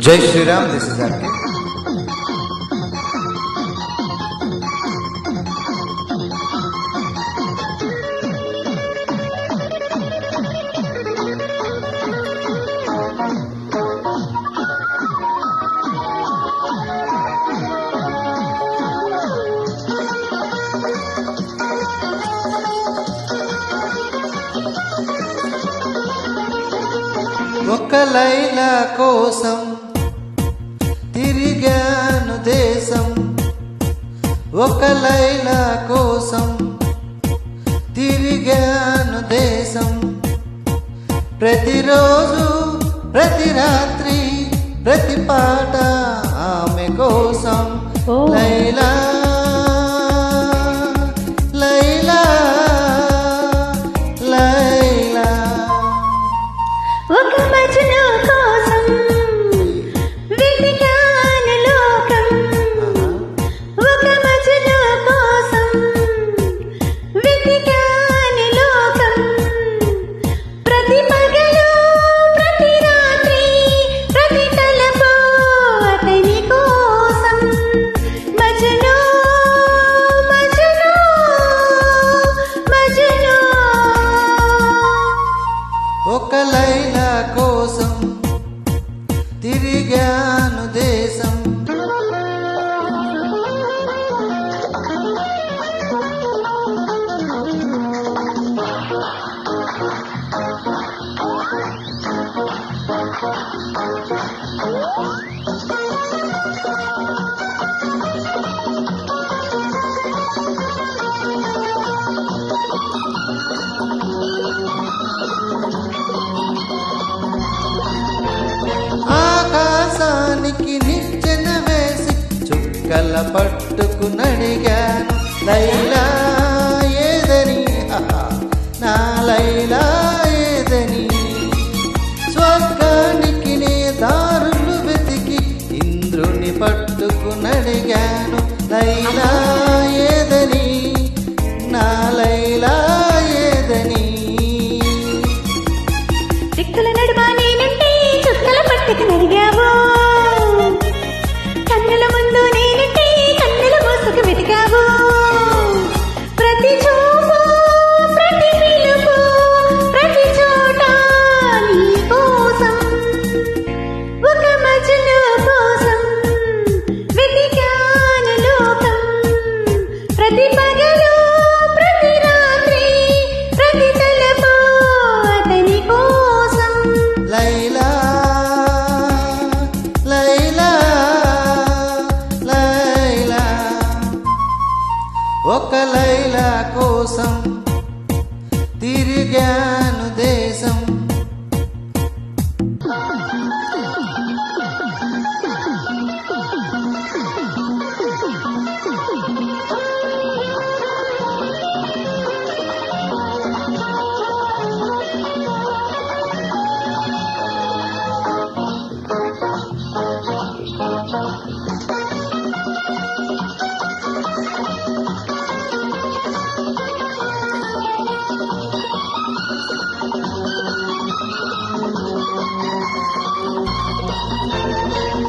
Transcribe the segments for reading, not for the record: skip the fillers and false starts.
జై Sriram. This is RK. ఒక లైలా కోసం తిరిగాను దేశం, ఒక లైలా కోసం తిరిగాను దేశం. ప్రతిరోజు ప్రతి రాత్రి ప్రతి పాట ఆమె కోసం. లైలా లైలా లైలా. ఒక మజ్ను కోసం వెతికాను లోకం, ఒక మజ్ను కోసం వెతికాను లోకం. ప్రతి పగలు ప్రతి రాత్రి ప్రతి తలపు అతని కోసం. మజ్ను మజ్ను మజ్ను. ఒక లైలా కోసం తిరిగాను దేశం. ఆకాశానికి నిచ్చెన వేసి చుక్కల పట్టుకునడిగాను. లైలా ఏదని, నా లైలా ఏదని. స్వర్గానికి నే దారులు వెతికి ఇంద్రుని పట్టుకునడిగాను. లైలా ఏదని, నా లైలా ఏదని. దిక్కుల నడుమ నేనుంటే చుక్కల పట్టుకు నడిగావు, కన్నుల ముందు నేనుంటే కన్నుల మోసుకు వెతికావు. ప్రతి చూపు ప్రతి పిలుపు ప్రతి చోట నీ కోసం. ఒక మజ్ను కోసం వెతికాను లోకం. ప్రతి పగలు ప్రతి రాత్రి ప్రతి తలపు అతని కోసం. లైలా లైలా లైలా. ఒక లైలా కోసం తిరిగాను దేశం.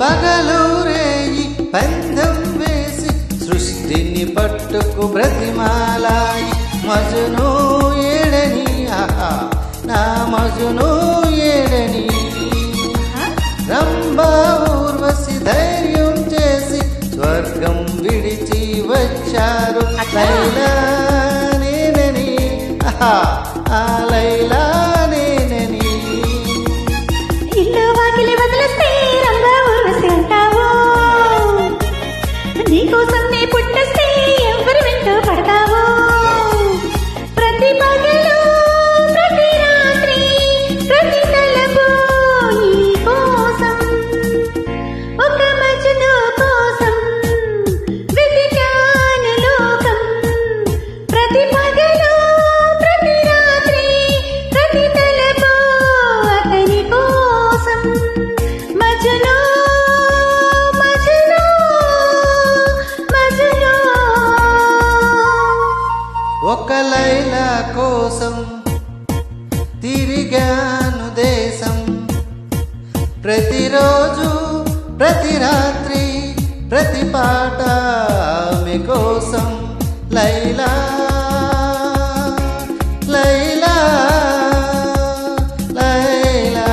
పగలు రేయి పందెం వేసి సృష్టిని పట్టుకు బ్రతిమాలాయి. మజును ఏడని, ఆహా నా మజును ఏడని. రంభా ఊర్వశి ధైర్యం చేసి స్వర్గం విడిచి వచ్చారు. లైలా నేనని, ఆహా ఆ లైలా నేనని. ఇల్లు వాకిలి వదిలేస్తే రంగా ఊర్వశి అంటావు, నీకోసం నే పుట్టేస్తే ఎవరి వెంట పడతావు. ప్రతి పగలు ప్రతి రాత్రి ప్రతి తలపు ప్రతిరోజు ప్రతి రాత్రి ప్రతి పాట మీకోసం Laila Laila Laila.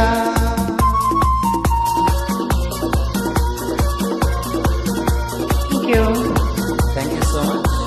Thank you. Thank you so much.